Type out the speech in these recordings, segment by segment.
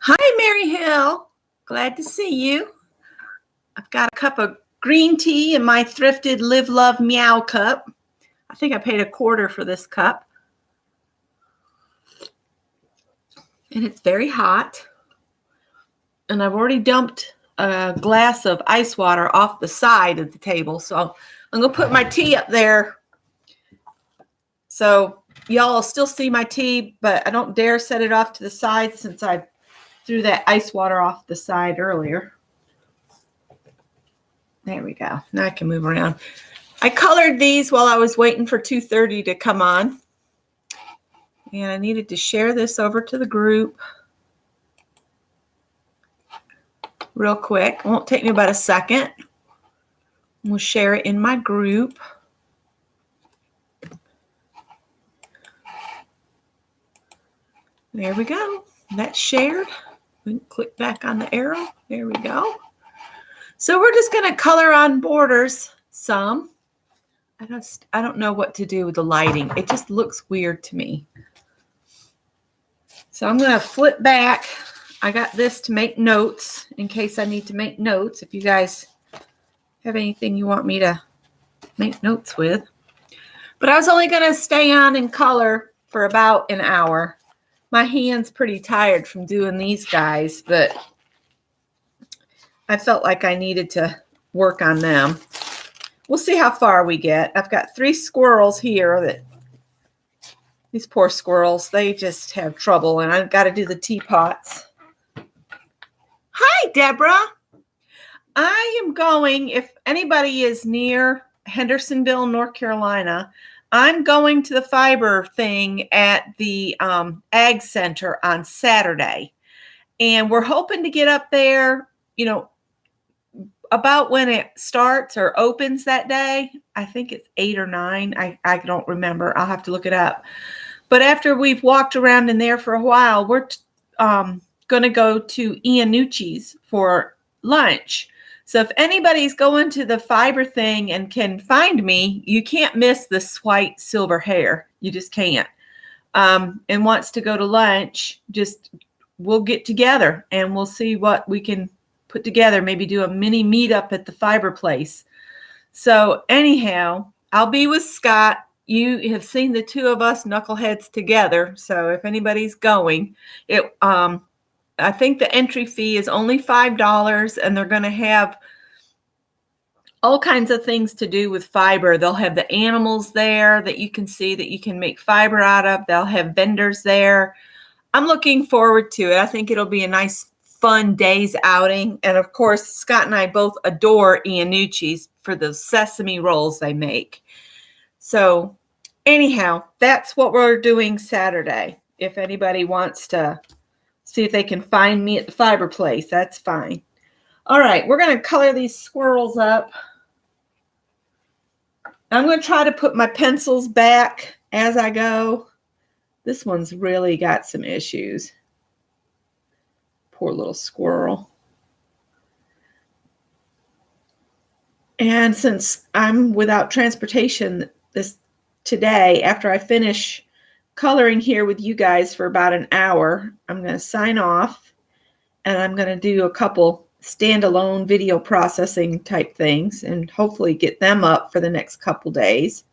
Hi, Mary Hill. Glad to see you. I've got a cup of green tea in my thrifted Live, Love, Meow cup. I think I paid $1.25 for this cup. And it's very hot. And I've already dumped a glass of ice water off the side of the table. So I'm going to put my tea up there. So y'all will still see my tea, but I don't dare set it off to the side since I threw that ice water off the side earlier. There we go. Now I can move around. I colored these while I was waiting for 2:30 to come on. And I needed to share this over to the group real quick. It won't take me about a second. We'll share it in my group. There we go. That's shared. We can click back on the arrow. There we go. So we're just going to color on borders some. I don't know what to do with the lighting. It just looks weird to me. So I'm going to flip back. I got this to make notes in case I need to make notes. If you guys have anything you want me to make notes with. But I was only going to stay on and color for about an hour. My hand's pretty tired from doing these guys, but I felt like I needed to work on them. We'll see how far we get. I've got 3 squirrels here that these poor squirrels, they just have trouble, and I've got to do the teapots. Hi, Deborah. I am going, if anybody is near Hendersonville, North Carolina, I'm going to the fiber thing at the Ag Center on Saturday. And we're hoping to get up there, about when it starts or opens that day. I think it's 8 or 9. I don't remember. I'll have to look it up. But after we've walked around in there for a while, we're going to go to Iannucci's for lunch. So if anybody's going to the fiber thing and can find me, you can't miss this white silver hair. You just can't. And wants to go to lunch, we'll get together and we'll see what we can put together. Maybe do a mini meetup at the fiber place. So anyhow, I'll be with Scott. You have seen the 2 of us knuckleheads together. So if anybody's going, I think the entry fee is only $5, and they're going to have all kinds of things to do with fiber. They'll have the animals there that you can see that you can make fiber out of. They'll have vendors there. I'm looking forward to it. I think it'll be a nice, fun day's outing. And of course, Scott and I both adore Iannucci's for the sesame rolls they make. So anyhow, that's what we're doing Saturday. If anybody wants to see if they can find me at the fiber place, that's fine. All right, we're going to color these squirrels up. I'm going to try to put my pencils back as I go. This one's really got some issues. Poor little squirrel. And since I'm without transportation today, after I finish coloring here with you guys for about an hour, I'm going to sign off, and I'm going to do a couple standalone video processing type things and hopefully get them up for the next couple days.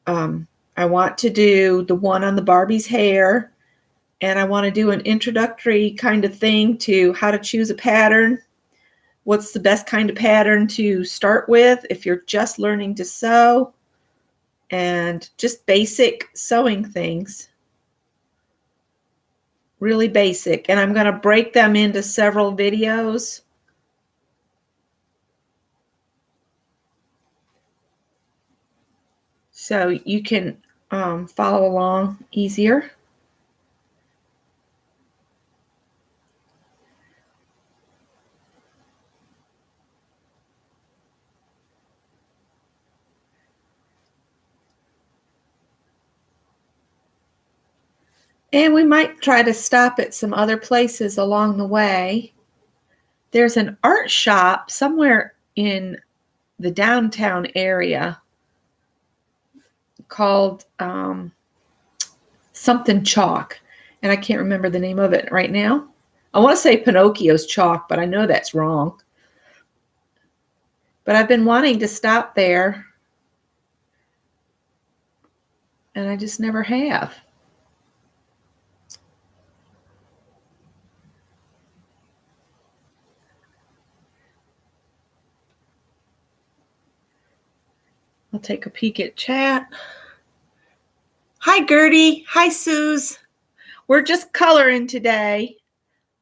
I want to do the one on the Barbie's hair, and I want to do an introductory kind of thing to how to choose a pattern. What's the best kind of pattern to start with if you're just learning to sew, and just basic sewing things. Really basic. And I'm going to break them into several videos. So you can follow along easier. And we might try to stop at some other places along the way. There's an art shop somewhere in the downtown area called something Chalk. And I can't remember the name of it right now. I want to say Pinocchio's chalk, but I know that's wrong. But I've been wanting to stop there, and I just never have. I'll take a peek at chat. Hi, Gertie. Hi, Suze. We're just coloring today.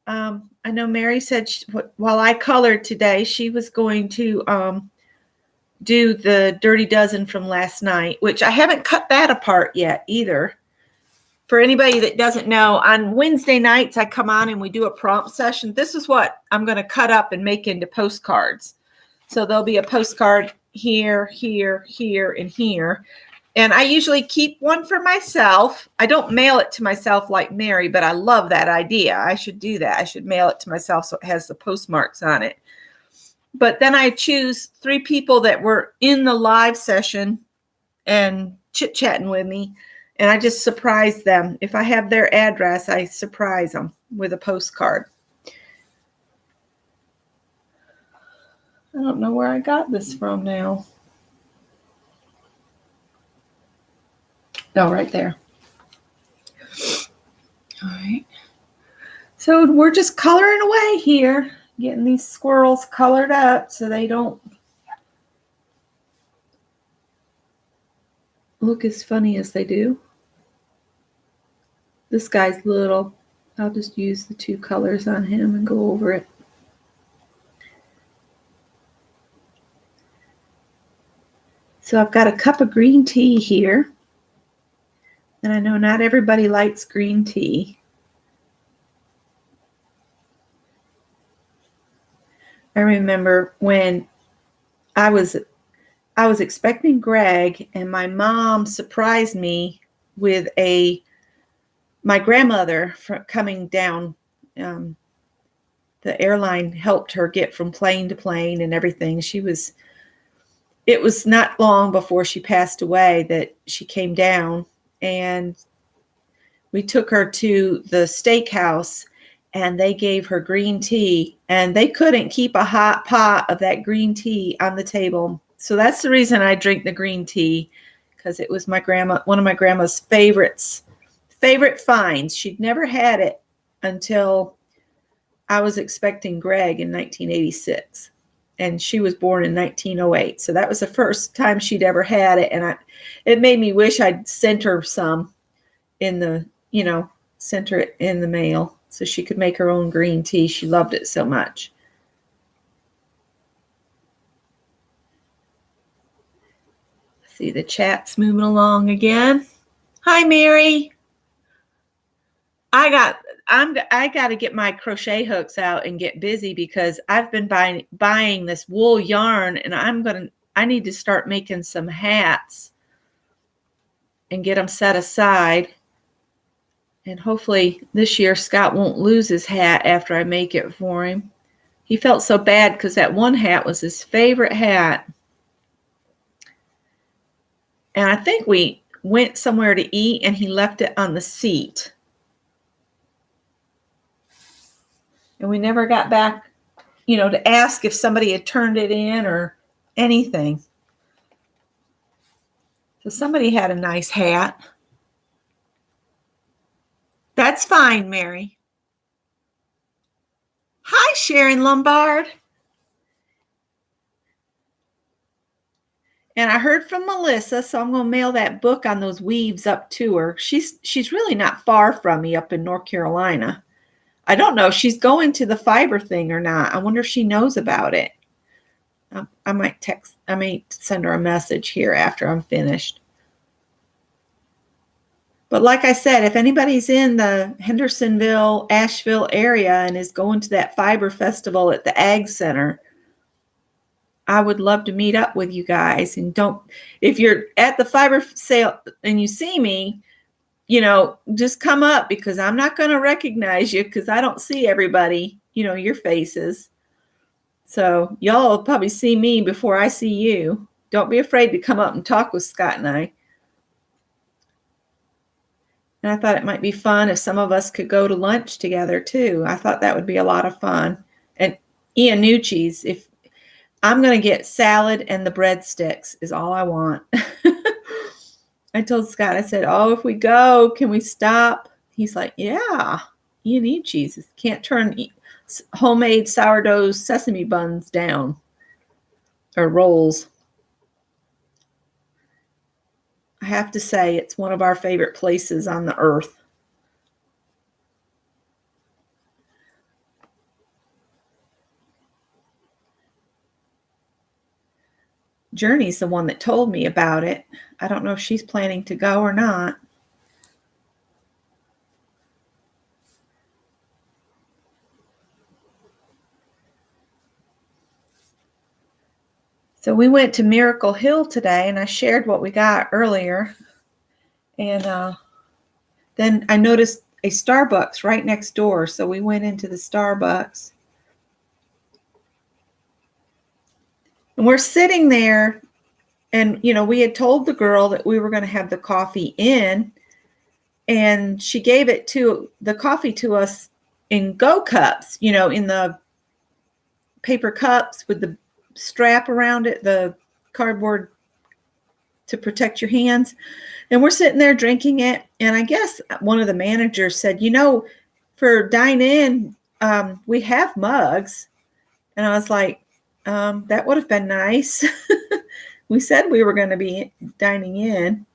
I know Mary said while I colored today, she was going to do the Dirty Dozen from last night, which I haven't cut that apart yet either. For anybody that doesn't know, on Wednesday nights, I come on and we do a prompt session. This is what I'm going to cut up and make into postcards. So there'll be a postcard here, here, here, and here. And I usually keep one for myself. I don't mail it to myself like Mary, but I love that idea. I should do that. I should mail it to myself so it has the postmarks on it. But then I choose 3 people that were in the live session and chit-chatting with me, and I just surprise them. If I have their address, I surprise them with a postcard. I don't know where I got this from now. Oh, right there. All right. So we're just coloring away here, getting these squirrels colored up so they don't look as funny as they do. This guy's little. I'll just use the 2 colors on him and go over it. So I've got a cup of green tea here. And I know not everybody likes green tea. I remember when I was expecting Greg, and my mom surprised me with my grandmother coming down. The airline helped her get from plane to plane and everything. It was not long before she passed away that she came down, and we took her to the steakhouse, and they gave her green tea, and they couldn't keep a hot pot of that green tea on the table. So that's the reason I drink the green tea, because it was one of my grandma's favorite finds. She'd never had it until I was expecting Greg in 1986. And she was born in 1908. So that was the first time she'd ever had it. And it made me wish I'd sent her some sent her it in the mail so she could make her own green tea. She loved it so much. See, the chat's moving along again. Hi, Mary. I got to get my crochet hooks out and get busy, because I've been buying this wool yarn, and I need to start making some hats and get them set aside. And hopefully this year Scott won't lose his hat after I make it for him. He felt so bad because that one hat was his favorite hat. And I think we went somewhere to eat and he left it on the seat. And we never got back, to ask if somebody had turned it in or anything. So somebody had a nice hat. That's fine, Mary. Hi, Sharon Lombard. And I heard from Melissa, so I'm going to mail that book on those weaves up to her. She's really not far from me up in North Carolina. I don't know if she's going to the fiber thing or not. I wonder if she knows about it. I might send her a message here after I'm finished. But like I said, if anybody's in the Hendersonville, Asheville area and is going to that fiber festival at the Ag Center, I would love to meet up with you guys. And if you're at the fiber sale and you see me, just come up, because I'm not going to recognize you because I don't see everybody, your faces. So y'all will probably see me before I see you. Don't be afraid to come up and talk with Scott and I. And I thought it might be fun if some of us could go to lunch together too. I thought that would be a lot of fun. And Iannucci's, if I'm going to get salad and the breadsticks is all I want. I told Scott, I said, oh, if we go, can we stop? He's like, yeah, Iannucci's. Can't turn homemade sourdough sesame buns down or rolls. I have to say, it's one of our favorite places on the earth. Journey's the one that told me about it. I don't know if she's planning to go or not. So we went to Miracle Hill today, and I shared what we got earlier. And then I noticed a Starbucks right next door, so we went into the Starbucks. And we're sitting there, and, we had told the girl that we were going to have the coffee in, and she gave the coffee to us in Go cups, in the paper cups with the strap around it, the cardboard to protect your hands. And we're sitting there drinking it. And I guess one of the managers said, for dine in, we have mugs. And I was like, that would have been nice. We said we were going to be dining in.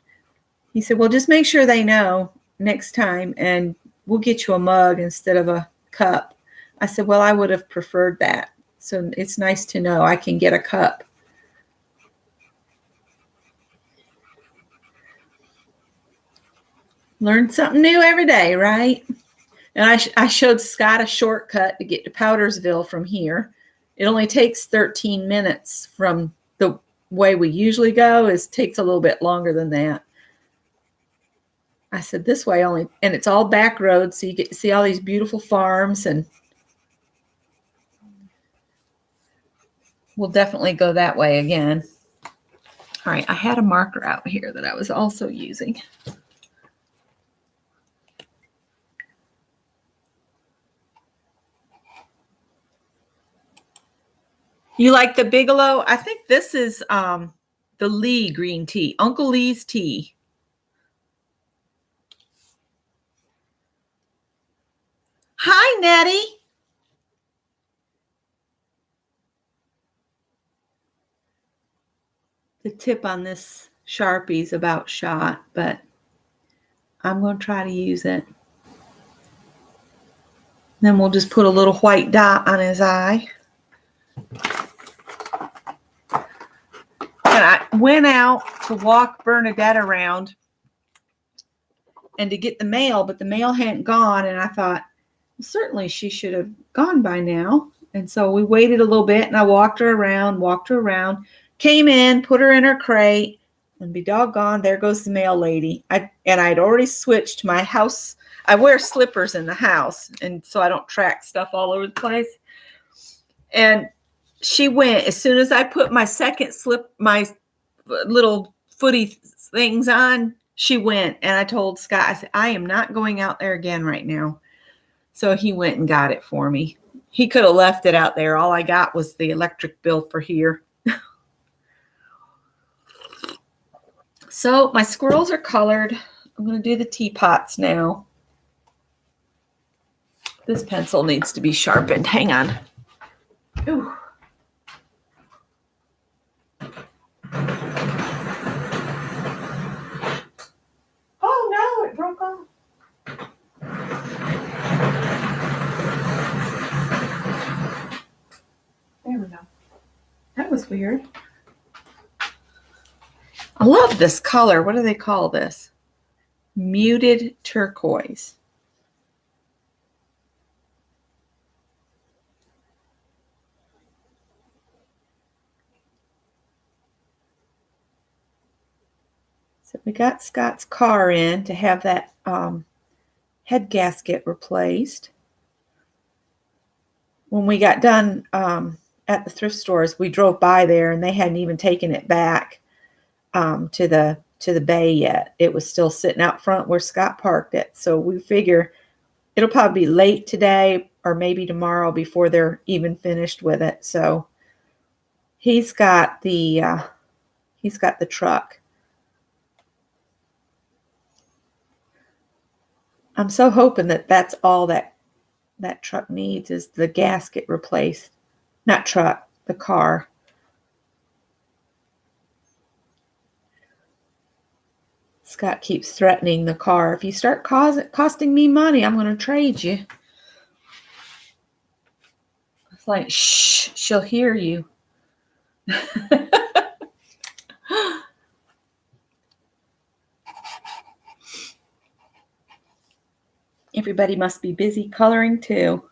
He said, well, just make sure they know next time, and we'll get you a mug instead of a cup. I said, well, I would have preferred that. So it's nice to know I can get a cup. Learn something new every day, right? And I showed Scott a shortcut to get to Powdersville from here. It only takes 13 minutes from the way we usually go. It takes a little bit longer than that. I said this way only, and it's all back roads, so you get to see all these beautiful farms, and we'll definitely go that way again. All right, I had a marker out here that I was also using. You like the Bigelow? I think this is the Lee green tea, Uncle Lee's tea. Hi, Nettie. The tip on this Sharpie's about shot, but I'm going to try to use it. Then we'll just put a little white dot on his eye. And I went out to walk Bernadette around and to get the mail, but the mail hadn't gone. And I thought, well, certainly she should have gone by now. And so we waited a little bit, and I walked her around, came in, put her in her crate, and be doggone, there goes the mail lady. I'd already switched my house. I wear slippers in the house, and so I don't track stuff all over the place. And she went as soon as I put my my little footy things on. She went, and I told Scott, I said, I am not going out there again right now. So he went and got it for me. He could have left it out there. All I got was the electric bill for here. So my squirrels are colored. I'm going to do the teapots now. This pencil needs to be sharpened. Hang on. Ooh. Oh no, it broke off. There we go. That was weird. I love this color. What do they call this? Muted turquoise. So we got Scott's car in to have that head gasket replaced. When we got done at the thrift stores, we drove by there, and they hadn't even taken it back to to the bay yet. It was still sitting out front where Scott parked it. So we figure it'll probably be late today or maybe tomorrow before they're even finished with it. So he's got the truck. I'm so hoping that that's all that truck needs is the gasket replaced. Not truck, the car. Scott keeps threatening the car. If you start costing me money, I'm going to trade you. It's like, shh, she'll hear you. Everybody must be busy coloring too.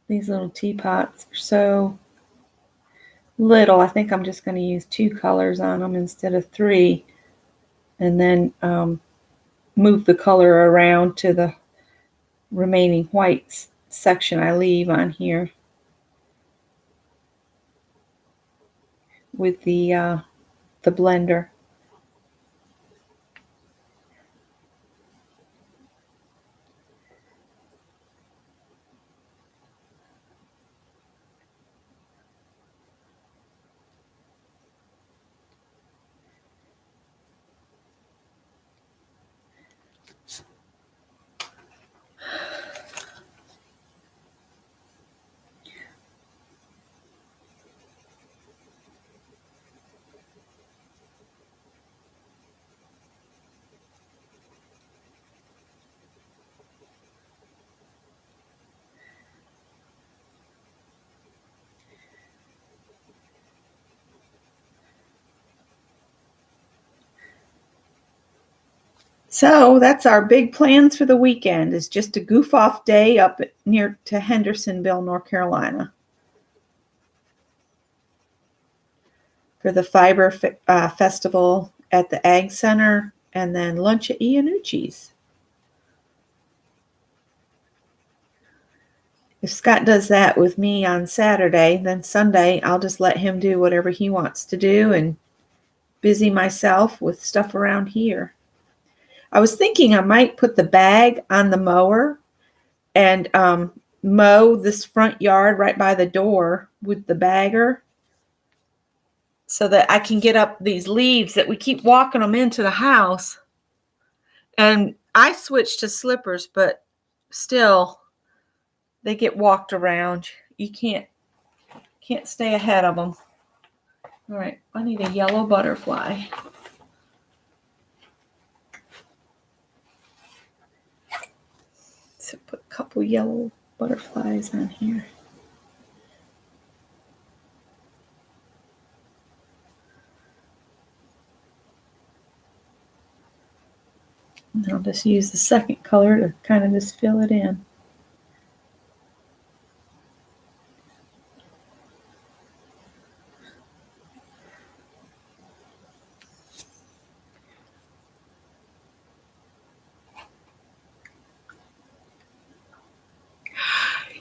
These little teapots are so little. I think I'm just going to use 2 colors on them instead of 3. And then move the color around to the remaining whites section I leave on here with the blender. So that's our big plans for the weekend, is just a goof off day up near to Hendersonville, North Carolina, for the Fiber Festival at the Ag Center, and then lunch at Iannucci's. If Scott does that with me on Saturday, then Sunday I'll just let him do whatever he wants to do and busy myself with stuff around here. I was thinking I might put the bag on the mower and mow this front yard right by the door with the bagger so that I can get up these leaves that we keep walking them into the house. And I switched to slippers, but still they get walked around. You can't stay ahead of them. All right, I need a yellow butterfly. So put a couple yellow butterflies on here. And I'll just use the second color to kind of just fill it in.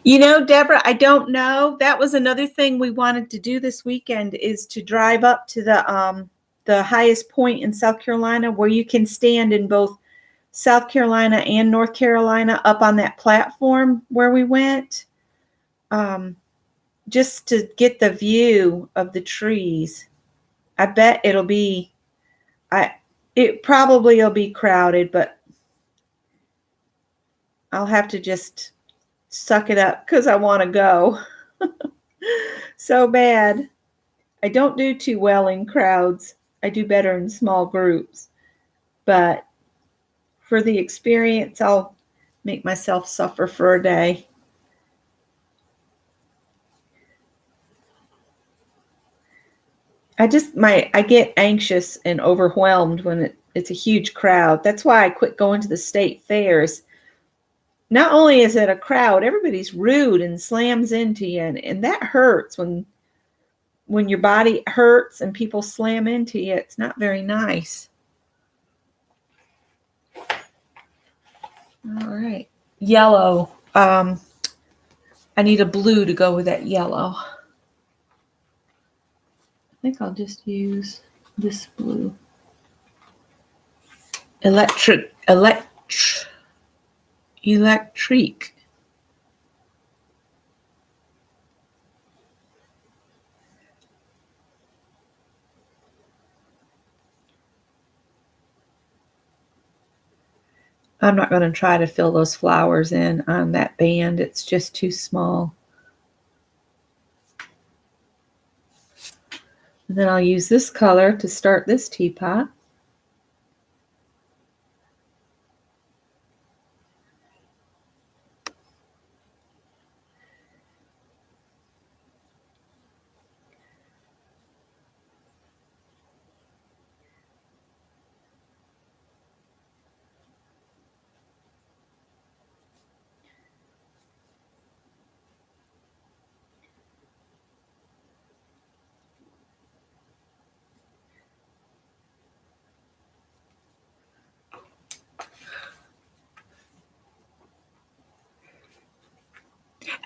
You know, Deborah, I don't know. That was another thing we wanted to do this weekend, is to drive up to the highest point in South Carolina where you can stand in both South Carolina and North Carolina up on that platform where we went, just to get the view of the trees. I bet it probably will be crowded, but I'll have to just suck it up because I want to go so bad. I don't do too well in crowds. I do better in small groups. But for the experience, I'll make myself suffer for a day. I get anxious and overwhelmed when it's a huge crowd. That's why I quit going to the state fairs. Not only is it a crowd, everybody's rude and slams into you, and that hurts when your body hurts and people slam into you. It's not very nice. All right. Yellow. I I need a blue to go with that yellow. I think I'll just use this blue. Electric. I'm not going to try to fill those flowers in on that band. It's just too small. And then I'll use this color to start this teapot.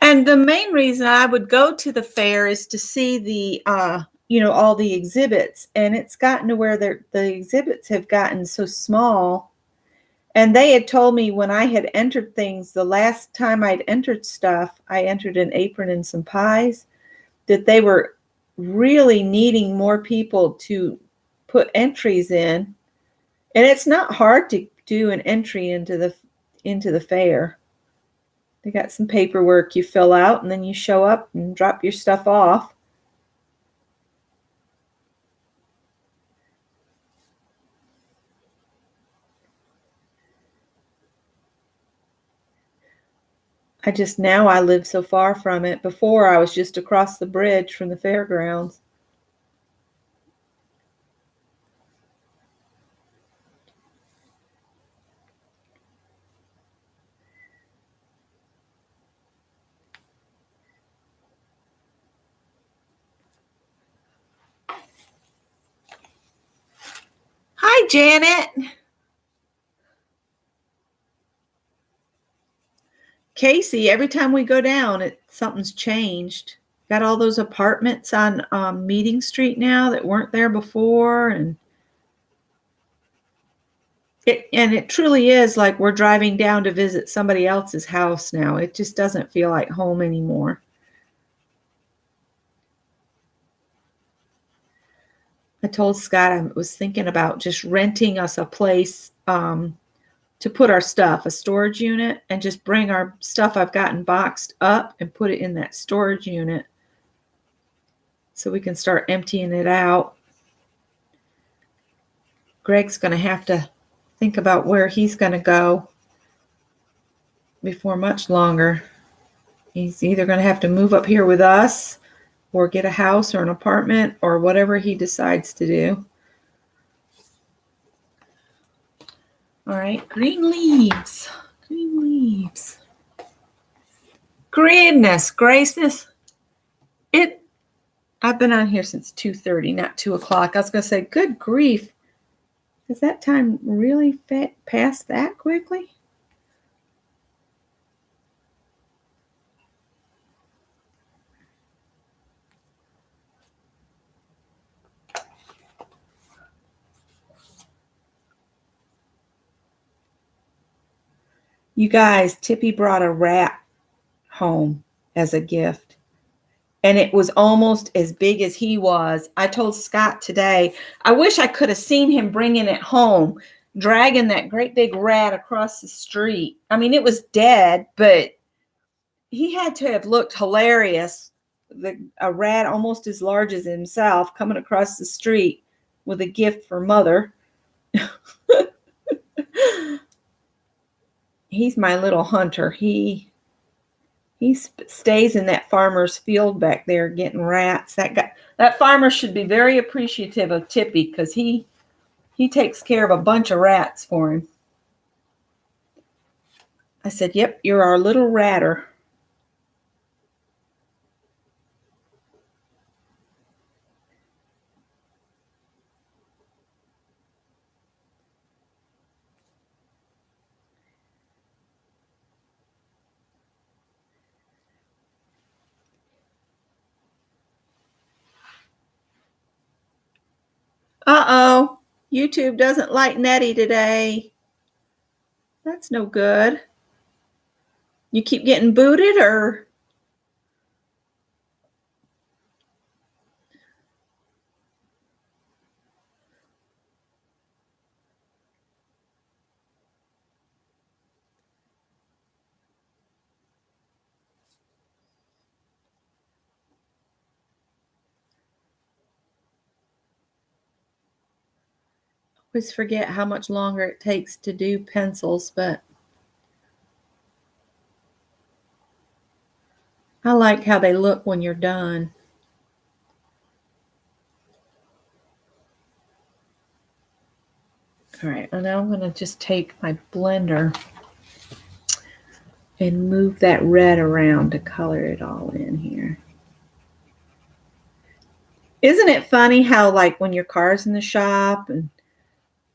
And the main reason I would go to the fair is to see the, all the exhibits. And it's gotten to where the exhibits have gotten so small. And they had told me when I had entered things, the last time I'd entered stuff, I entered an apron and some pies, that they were really needing more people to put entries in. And it's not hard to do an entry into the fair. They got some paperwork you fill out, and then you show up and drop your stuff off. Now I live so far from it. Before, I was just across the bridge from the fairgrounds. Hi, Janet. Casey, every time we go down, something's changed. Got all those apartments on Meeting Street now that weren't there before, and it truly is like we're driving down to visit somebody else's house now. It just doesn't feel like home anymore. I told Scott I was thinking about just renting us a place to put our stuff, a storage unit, and just bring our stuff I've gotten boxed up and put it in that storage unit so we can start emptying it out. Greg's going to have to think about where he's going to go before much longer. He's either going to have to move up here with us or get a house or an apartment or whatever he decides to do. All right, green leaves. Green leaves. Goodness gracious. I've been on here since 2:30, not 2 o'clock. I was going to say, good grief. Has that time really passed that quickly? You guys, Tippy brought a rat home as a gift. And it was almost as big as he was. I told Scott today, I wish I could have seen him bringing it home, dragging that great big rat across the street. I mean, it was dead, but he had to have looked hilarious. A rat almost as large as himself coming across the street with a gift for Mother. He's my little hunter. He stays in that farmer's field back there getting rats. That farmer should be very appreciative of Tippy because he takes care of a bunch of rats for him. I said, yep, you're our little ratter. Uh-oh. YouTube doesn't like Nettie today. That's no good. You keep getting booted or? Always forget how much longer it takes to do pencils, but I like how they look when you're done. All right, and now I'm going to just take my blender and move that red around to color it all in here. Isn't it funny how, like, when your car's in the shop and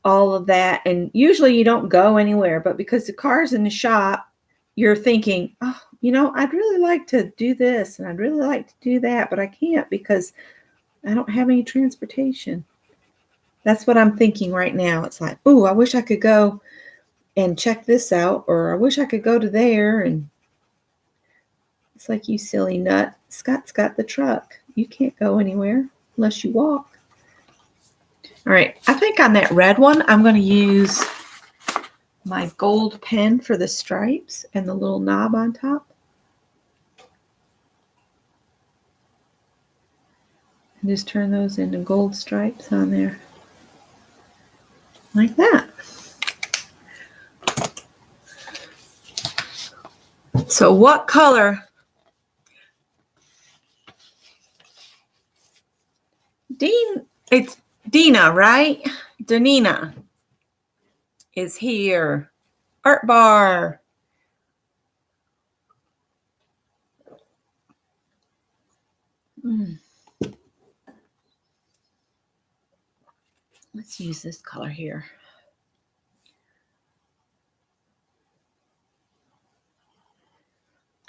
all of that, and usually you don't go anywhere, but because the car's in the shop, you're thinking, oh, you know, I'd really like to do this and I'd really like to do that, but I can't because I don't have any transportation. That's what I'm thinking right now. It's like, oh, I wish I could go and check this out, or I wish I could go to there. And it's like, you silly nut. Scott's got the truck. You can't go anywhere unless you walk. All right, I think on that red one, I'm going to use my gold pen for the stripes and the little knob on top. And just turn those into gold stripes on there. Like that. So what color? It's Dina, right? Danina is here. Art bar. Let's use this color here.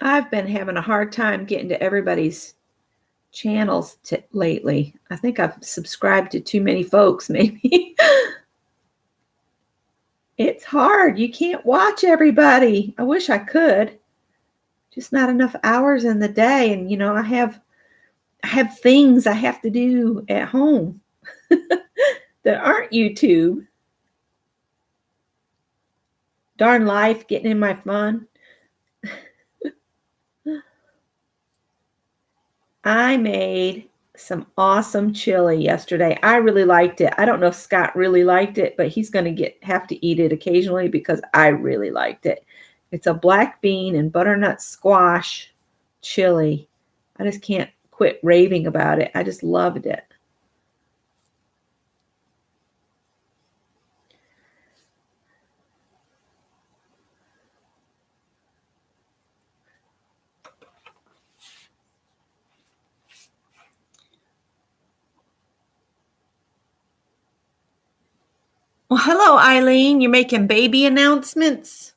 I've been having a hard time getting to everybody's channels lately. I think I've subscribed to too many folks, maybe. It's hard. You can't watch everybody. I wish I could. Just not enough hours in the day. And, you know, I have things I have to do at home that aren't YouTube. Darn life getting in my fun. I made some awesome chili yesterday. I really liked it. I don't know if Scott really liked it, but he's going to have to eat it occasionally because I really liked it. It's a black bean and butternut squash chili. I just can't quit raving about it. I just loved it. Well, hello, Eileen. You're making baby announcements?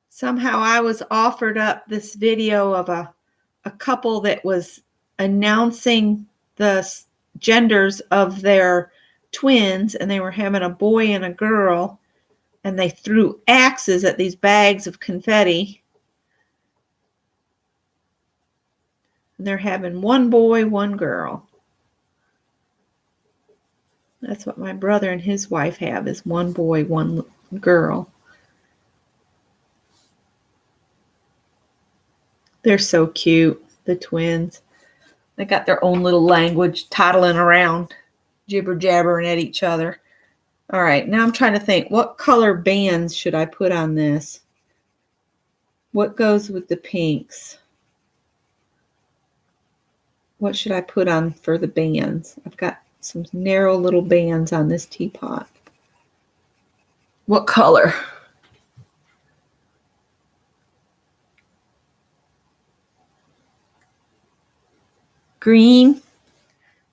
Somehow I was offered up this video of a couple that was announcing the genders of their twins, and they were having a boy and a girl, and they threw axes at these bags of confetti. And they're having one boy, one girl. That's what my brother and his wife have, is one boy, one girl. They're so cute, the twins. They got their own little language, toddling around, jibber jabbering at each other. All right, now I'm trying to think, what color bands should I put on this? What goes with the pinks? What should I put on for the bands? I've got some narrow little bands on this teapot. What color? Green.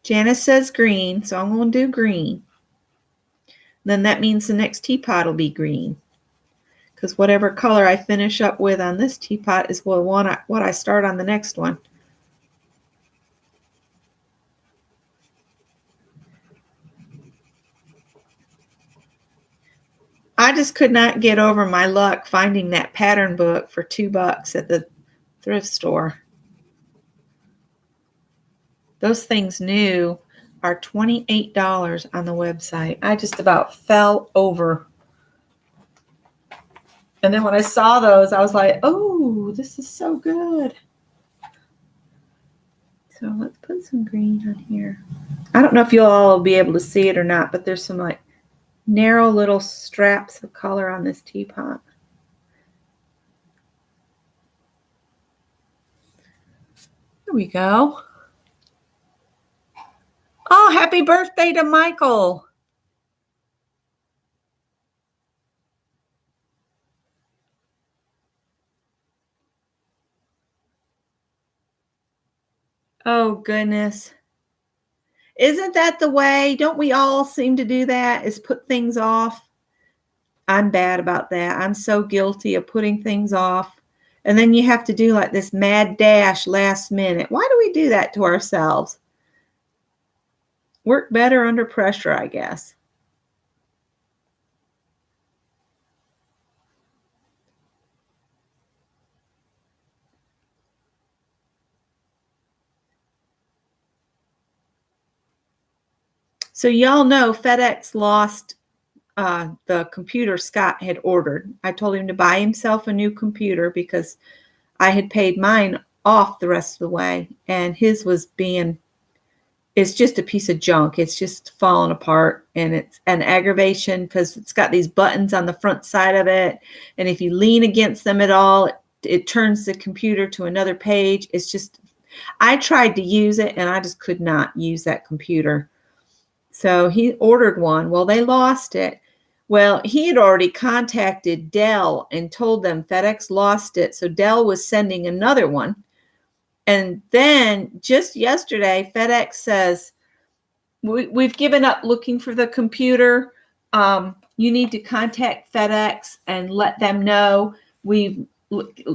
Janice says green, so I'm going to do green. then that means the next teapot will be green. Because whatever color I finish up with on this teapot is what I start on the next one. I just could not get over my luck finding that pattern book for $2 at the thrift store. Those things new are $28 on the website. I just about fell over. And then when I saw those, I was like, oh, this is so good. So let's put some green on here. I don't know if you all will be able to see it or not, but there's some like narrow little straps of color on this teapot. There we go. Oh, happy birthday to Michael. Oh, goodness. Isn't that the way? Don't we all seem to do that, is put things off? I'm bad about that. I'm so guilty of putting things off. And then you have to do like this mad dash last minute. Why do we do that to ourselves? Work better under pressure, I guess. So y'all know FedEx lost the computer Scott had ordered. I told him to buy himself a new computer because I had paid mine off the rest of the way, and his was it's just a piece of junk. It's just falling apart, and it's an aggravation because it's got these buttons on the front side of it, and if you lean against them at all, it turns the computer to another page. It's just, I tried to use it, and I just could not use that computer. So he ordered one. Well, they lost it. Well, he had already contacted Dell and told them FedEx lost it. So Dell was sending another one. And then just yesterday, FedEx says, we've given up looking for the computer. You need to contact FedEx and let them know we've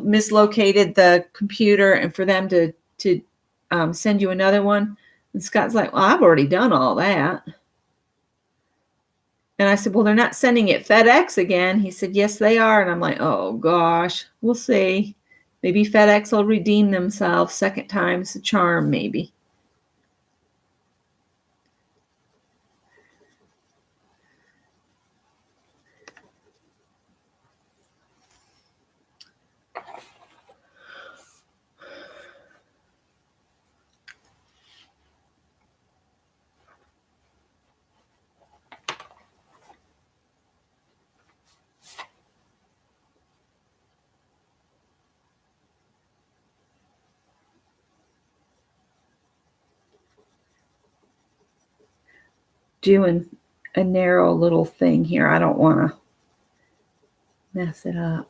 mislocated the computer and for them to send you another one. And Scott's like, well, I've already done all that. And I said, well, they're not sending it FedEx again. He said, yes, they are. And I'm like, oh, gosh, we'll see. Maybe FedEx will redeem themselves. Second time's the charm, maybe. Doing a narrow little thing here. I don't want to mess it up.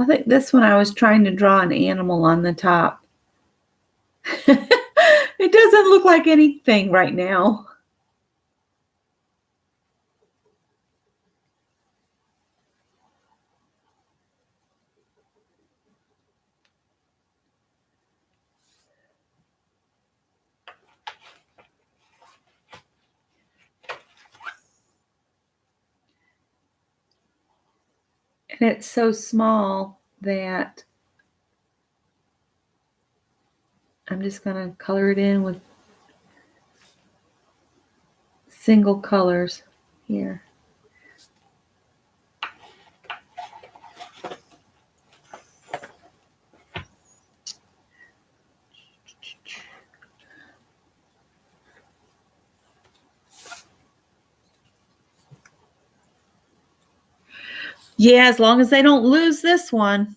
I think this one I was trying to draw an animal on the top. It doesn't look like anything right now. And it's so small that I'm just going to color it in with single colors here. Yeah, as long as they don't lose this one.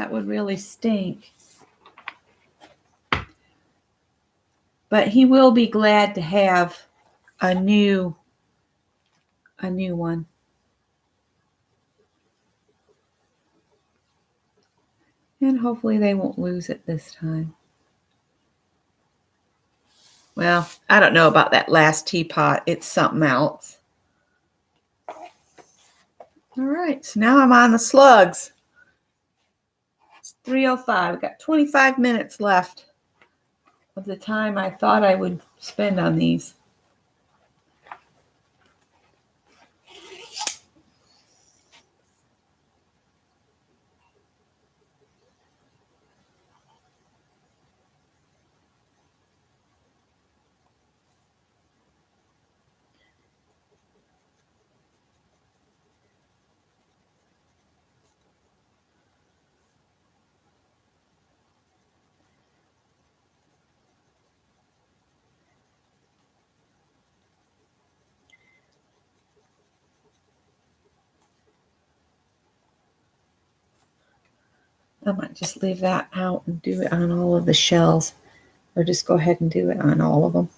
That would really stink. But he will be glad to have a new one. And hopefully they won't lose it this time. Well, I don't know about that last teapot. It's something else. All right, so now I'm on the slugs. It's 3:05. I've got 25 minutes left of the time I thought I would spend on these. I might just leave that out and do it on all of the shells, or just go ahead and do it on all of them.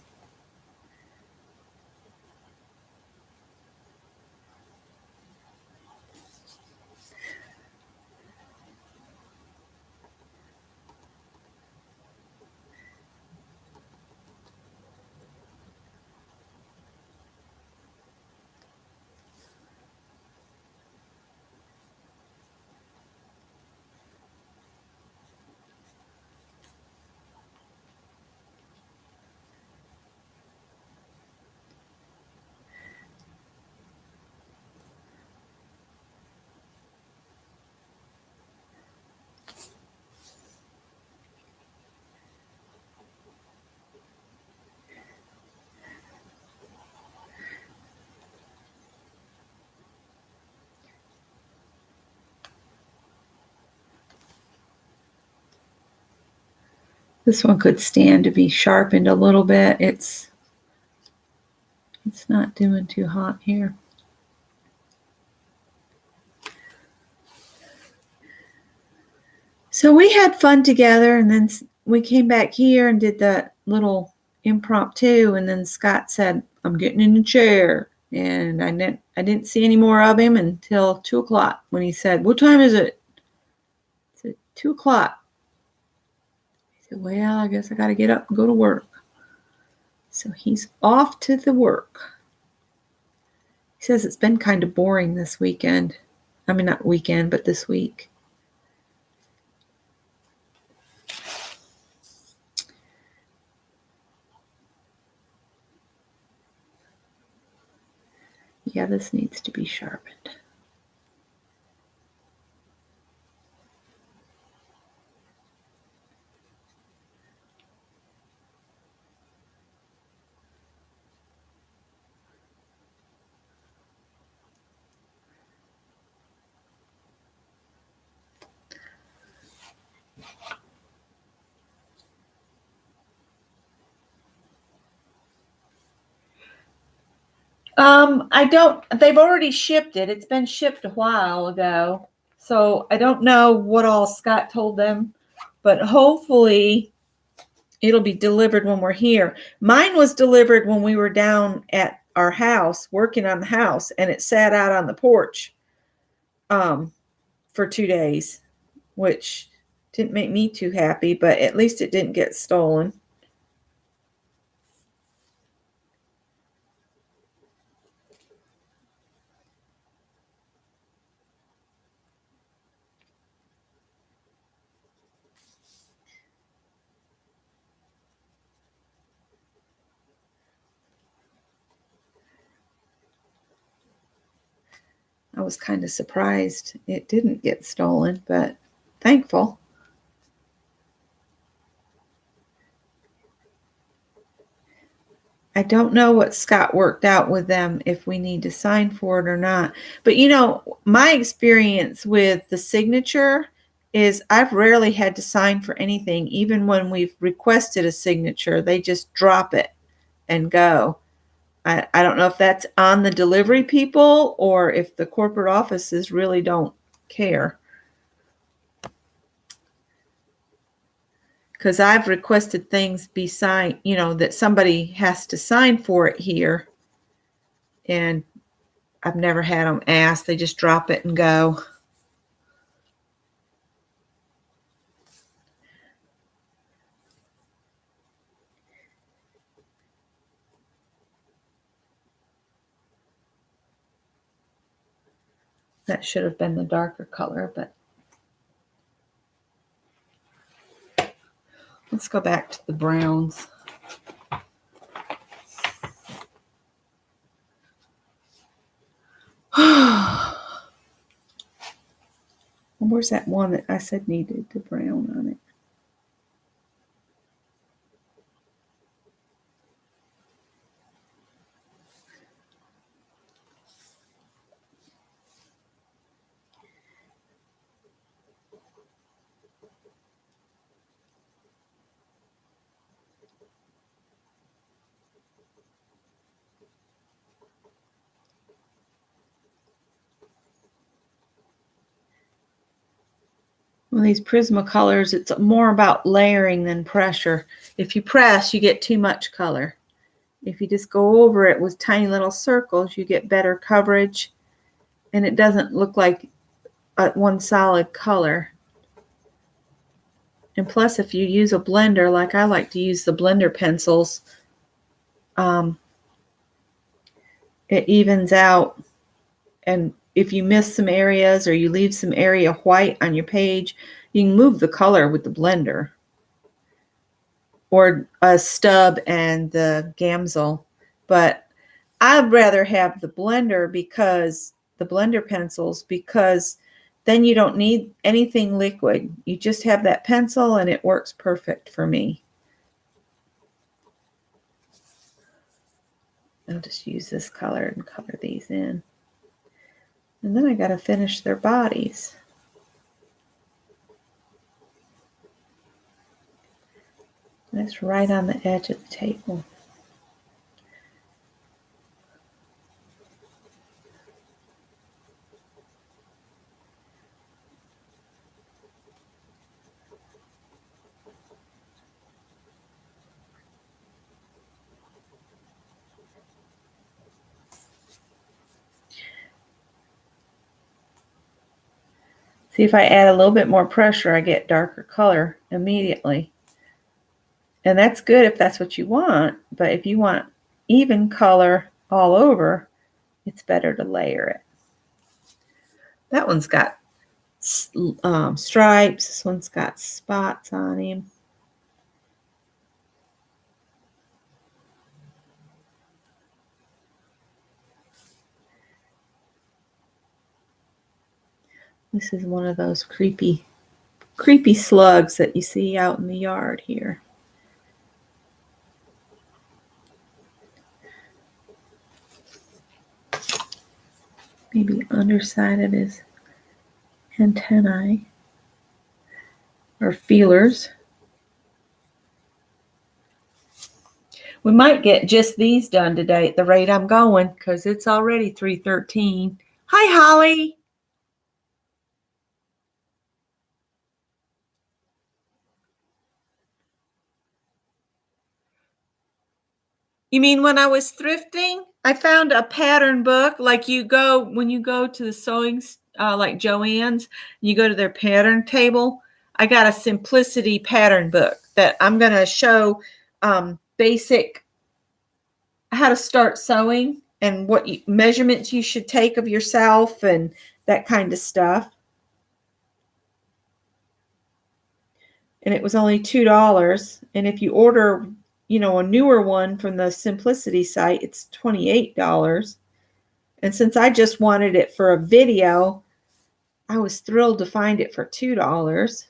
This one could stand to be sharpened a little bit. It's not doing too hot here. So we had fun together, and then we came back here and did that little impromptu, and then Scott said, "I'm getting in the chair." And I didn't see any more of him until 2 o'clock when he said, "What time is it?" I said, 2 o'clock. He said, "Well, I guess I got to get up and go to work." So he's off to the work. He says it's been kind of boring this weekend. I mean, not weekend, but this week. Yeah, this needs to be sharpened. They've already shipped it. It's been shipped a while ago. So I don't know what all Scott told them, but hopefully it'll be delivered when we're here. Mine was delivered when we were down at our house, working on the house, and it sat out on the porch for 2 days, which didn't make me too happy, but at least it didn't get stolen. I was kind of surprised it didn't get stolen, but thankful. I don't know what Scott worked out with them, if we need to sign for it or not. But my experience with the signature is I've rarely had to sign for anything. Even when we've requested a signature, they just drop it and go. I don't know if that's on the delivery people or if the corporate offices really don't care. because I've requested things be signed, you know, that somebody has to sign for it here. And I've never had them ask. They just drop it and go. That should have been the darker color, but let's go back to the browns. Where's that one that I said needed the brown on it? Well, these Prismacolors, it's more about layering than pressure. If you press, you get too much color. If you just go over it with tiny little circles, you get better coverage, and it doesn't look like one solid color. And plus, if you use a blender, like I like to use the blender pencils, it evens out. And if you miss some areas or you leave some area white on your page, you can move the color with the blender or a stub and the Gamsol. But I'd rather have the blender, because the blender pencils, because then you don't need anything liquid. You just have that pencil and it works perfect for me. I'll just use this color and color these in. And then I got to finish their bodies. That's right on the edge of the table. See, if I add a little bit more pressure, I get darker color immediately. And that's good if that's what you want. But if you want even color all over, it's better to layer it. That one's got stripes. This one's got spots on him. This is one of those creepy slugs that you see out in the yard here. Maybe underside of his antennae or feelers. We might get just these done today at the rate I'm going, because it's already 3:13. Hi, Holly. You mean when I was thrifting? I found a pattern book. Like when you go to the sewing, like Joann's, you go to their pattern table. I got a Simplicity pattern book that I'm going to show basic how to start sewing and what measurements you should take of yourself and that kind of stuff. And it was only $2. And if you order, you know, a newer one from the Simplicity site, it's $28. And since I just wanted it for a video, I was thrilled to find it for $2.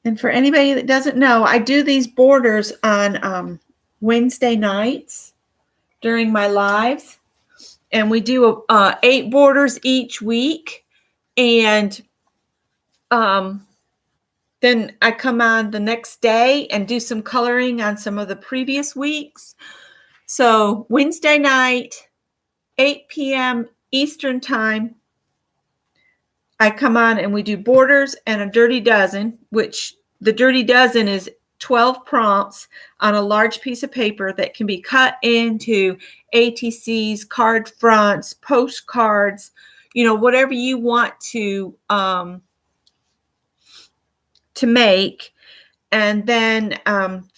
And for anybody that doesn't know, I do these borders on Wednesday nights during my lives. And we do 8 borders each week. And then I come on the next day and do some coloring on some of the previous weeks. So Wednesday night, 8 p.m. Eastern time, I come on and we do borders and a dirty dozen, which the dirty dozen is 12 prompts on a large piece of paper that can be cut into ATCs, card fronts, postcards, whatever you want to make. And then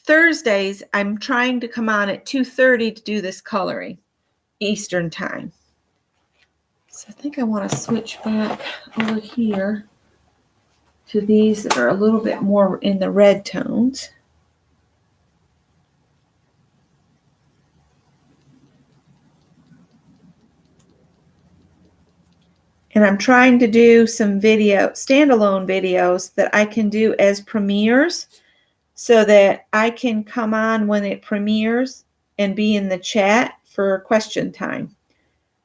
Thursdays, I'm trying to come on at 2:30 to do this coloring Eastern time. So I think I want to switch back over here to these that are a little bit more in the red tones. And I'm trying to do some standalone videos that I can do as premieres so that I can come on when it premieres and be in the chat for question time.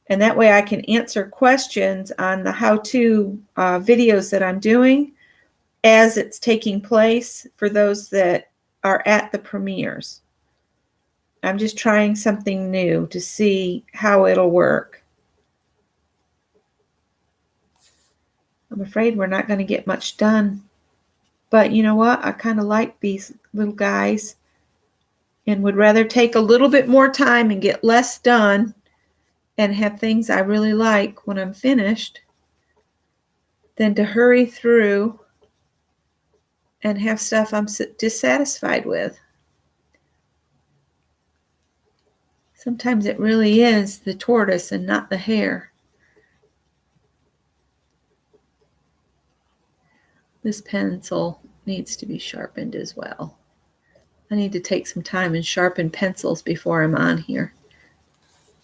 And that way I can answer questions on the how-to videos that I'm doing as it's taking place for those that are at the premieres. I'm just trying something new to see how it'll work. I'm afraid we're not going to get much done. But you know what? I kind of like these little guys and would rather take a little bit more time and get less done and have things I really like when I'm finished than to hurry through and have stuff I'm dissatisfied with. Sometimes it really is the tortoise and not the hare. This pencil needs to be sharpened as well. I need to take some time and sharpen pencils before I'm on here.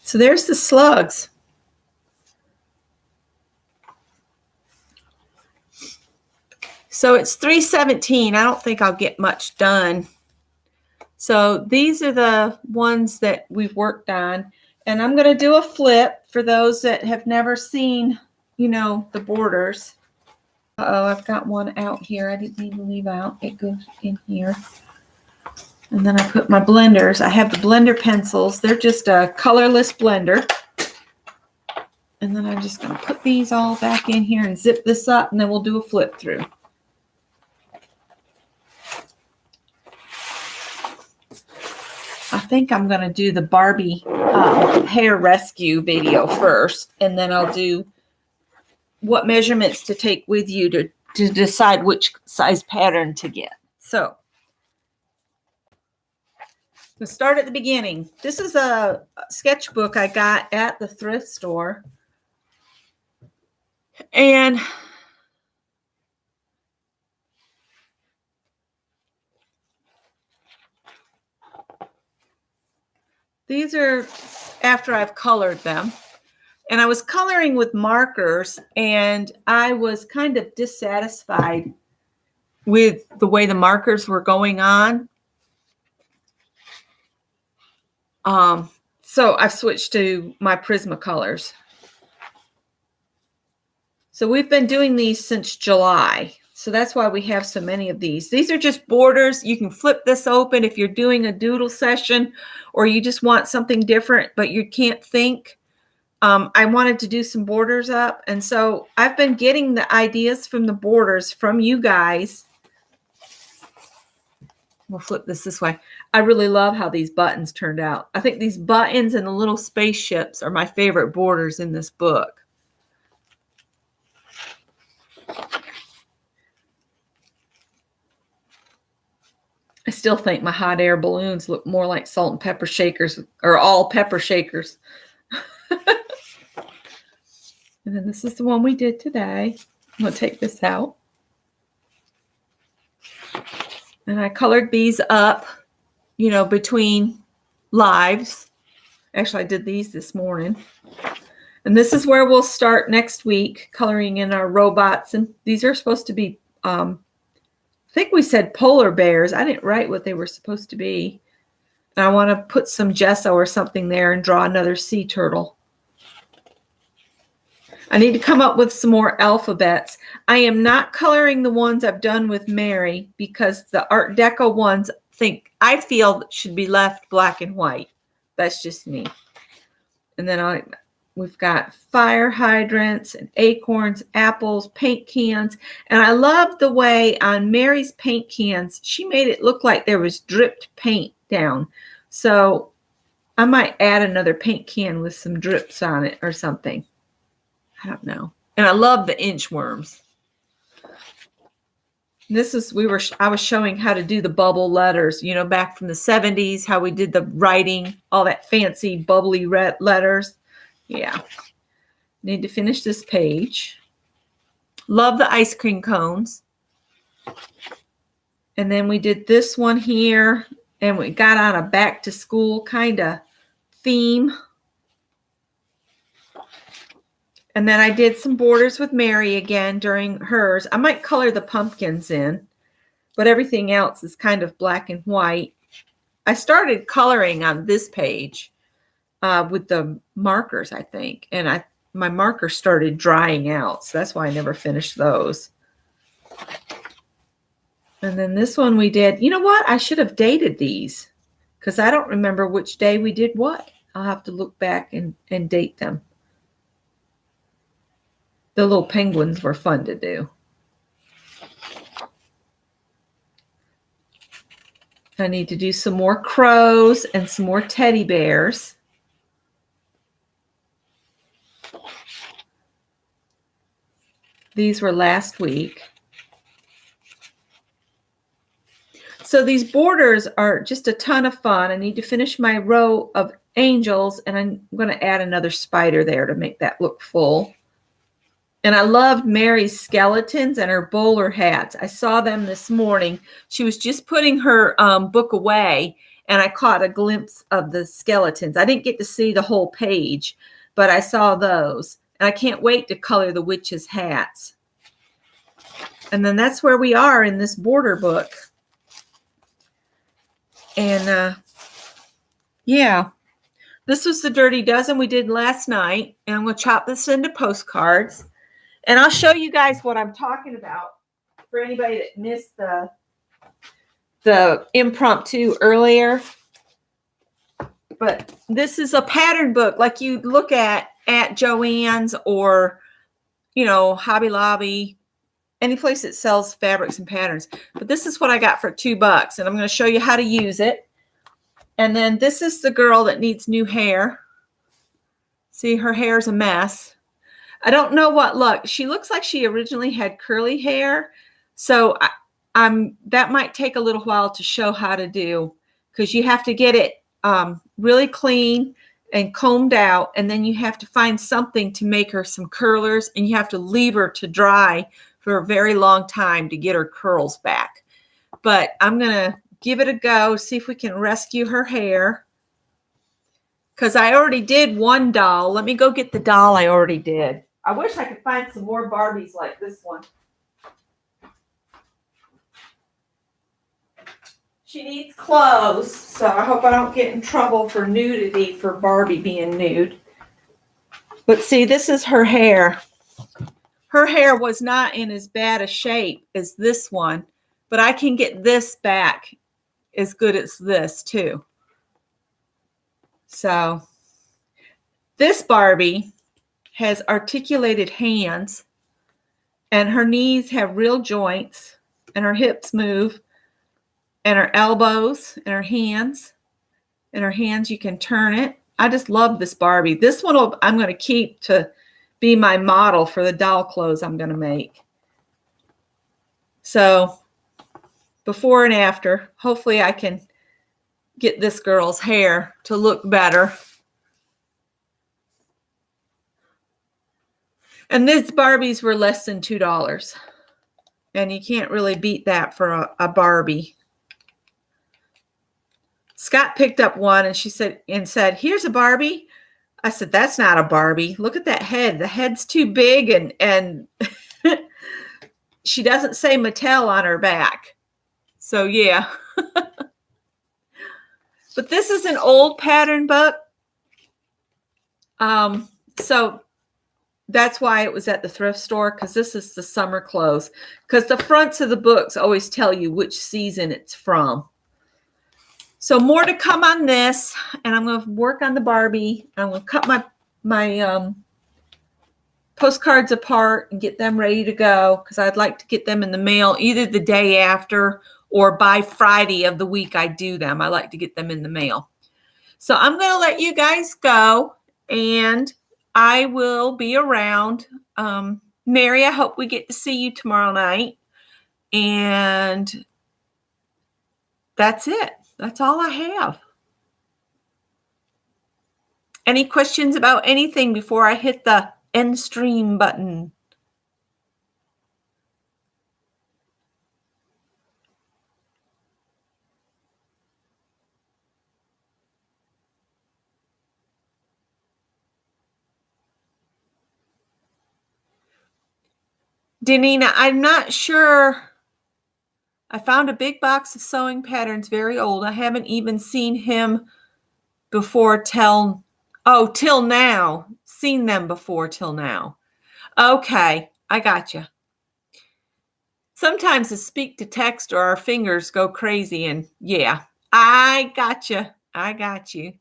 So there's the slugs. So it's 3:17. I don't think I'll get much done. So these are the ones that we've worked on. And I'm going to do a flip for those that have never seen, the borders. Uh-oh, I've got one out here I didn't need to leave out. It goes in here. And then I put my blenders. I have the blender pencils. They're just a colorless blender. And then I'm just going to put these all back in here and zip this up, and then we'll do a flip through. I think I'm going to do the Barbie hair rescue video first, and then I'll do what measurements to take with you to decide which size pattern to get. So let's start at the beginning. This is a sketchbook I got at the thrift store. And these are after I've colored them. And I was coloring with markers, and I was kind of dissatisfied with the way the markers were going on. So I've switched to my Prismacolors. So we've been doing these since July. So that's why we have so many of these. These are just borders. You can flip this open if you're doing a doodle session or you just want something different, but you can't think. I wanted to do some borders up. And so I've been getting the ideas from the borders from you guys. We'll flip this way. I really love how these buttons turned out. I think these buttons and the little spaceships are my favorite borders in this book. I still think my hot air balloons look more like salt and pepper shakers, or all pepper shakers. And then this is the one we did today. I'm going to take this out. And I colored these up, between lives. Actually, I did these this morning. And this is where we'll start next week, coloring in our robots. And these are supposed to be I think we said polar bears. I didn't write what they were supposed to be. And I want to put some gesso or something there and draw another sea turtle. I need to come up with some more alphabets. I am not coloring the ones I've done with Mary because the Art Deco ones I feel should be left black and white. That's just me. And then we've got fire hydrants and acorns, apples, paint cans. And I love the way on Mary's paint cans, she made it look like there was dripped paint down. So I might add another paint can with some drips on it or something. I don't know. And I love the inchworms. I was showing how to do the bubble letters, back from the 70s, how we did the writing, all that fancy bubbly red letters. Yeah. Need to finish this page. Love the ice cream cones. And then we did this one here, and we got on a back to school kind of theme. And then I did some borders with Mary again during hers. I might color the pumpkins in, but everything else is kind of black and white. I started coloring on this page with the markers, I think. And my markers started drying out, so that's why I never finished those. And then this one we did. You know what? I should have dated these because I don't remember which day we did what. I'll have to look back and date them. The little penguins were fun to do. I need to do some more crows and some more teddy bears. These were last week. So these borders are just a ton of fun. I need to finish my row of angels, and I'm going to add another spider there to make that look full. And I loved Mary's skeletons and her bowler hats. I saw them this morning. She was just putting her book away, and I caught a glimpse of the skeletons. I didn't get to see the whole page, but I saw those. And I can't wait to color the witches' hats. And then that's where we are in this border book. And yeah, this was the Dirty Dozen we did last night. And I'm going to chop this into postcards. And I'll show you guys what I'm talking about for anybody that missed the impromptu earlier. But this is a pattern book like you'd look at Joann's or, Hobby Lobby, any place that sells fabrics and patterns. But this is what I got for $2, and I'm going to show you how to use it. And then this is the girl that needs new hair. See, her hair's a mess. I don't know what look. She looks like she originally had curly hair. So that might take a little while to show how to do, because you have to get it really clean and combed out. And then you have to find something to make her some curlers, and you have to leave her to dry for a very long time to get her curls back. But I'm going to give it a go, see if we can rescue her hair. Because I already did one doll. Let me go get the doll I already did. I wish I could find some more Barbies like this one. She needs clothes, so I hope I don't get in trouble for nudity for Barbie being nude. But see, this is her hair. Her hair was not in as bad a shape as this one, but I can get this back as good as this too. So this Barbie has articulated hands, and her knees have real joints, and her hips move, and her elbows, and her hands. And her hands, you can turn it. I just love this Barbie. This one I'm going to keep to be my model for the doll clothes I'm going to make. So before and after, hopefully I can get this girl's hair to look better. And these Barbies were less than $2. And you can't really beat that for a Barbie. Scott picked up one and she said, "Here's a Barbie." I said, "That's not a Barbie. Look at that head. The head's too big, and she doesn't say Mattel on her back." So yeah. But this is an old pattern book. So that's why it was at the thrift store, because this is the summer clothes. Because the fronts of the books always tell you which season it's from. So more to come on this, and I'm going to work on the Barbie. I'm going to cut my postcards apart and get them ready to go, because I'd like to get them in the mail either the day after or by Friday of the week I do them. I like to get them in the mail. So I'm going to let you guys go, and I will be around. Mary, I hope we get to see you tomorrow night. And that's it. That's all I have. Any questions about anything before I hit the end stream button? Danina, I'm not sure. I found a big box of sewing patterns, very old. I haven't even seen him before till now. Seen them before till now. Okay, I got you. Sometimes the speak to text or our fingers go crazy, and yeah, I got you. I got you.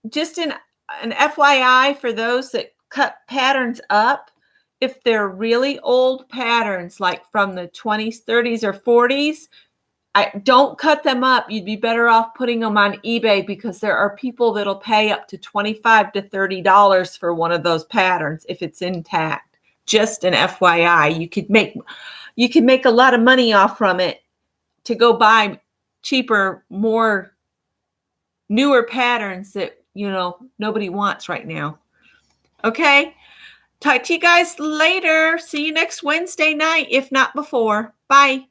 Just an FYI for those that cut patterns up, if they're really old patterns, like from the 20s, 30s, or 40s, I don't cut them up. You'd be better off putting them on eBay, because there are people that'll pay up to $25 to $30 for one of those patterns if it's intact. Just an FYI, you could make a lot of money off from it to go buy cheaper, more newer patterns that nobody wants right now. Okay, talk to you guys later. See you next Wednesday night, if not before. Bye.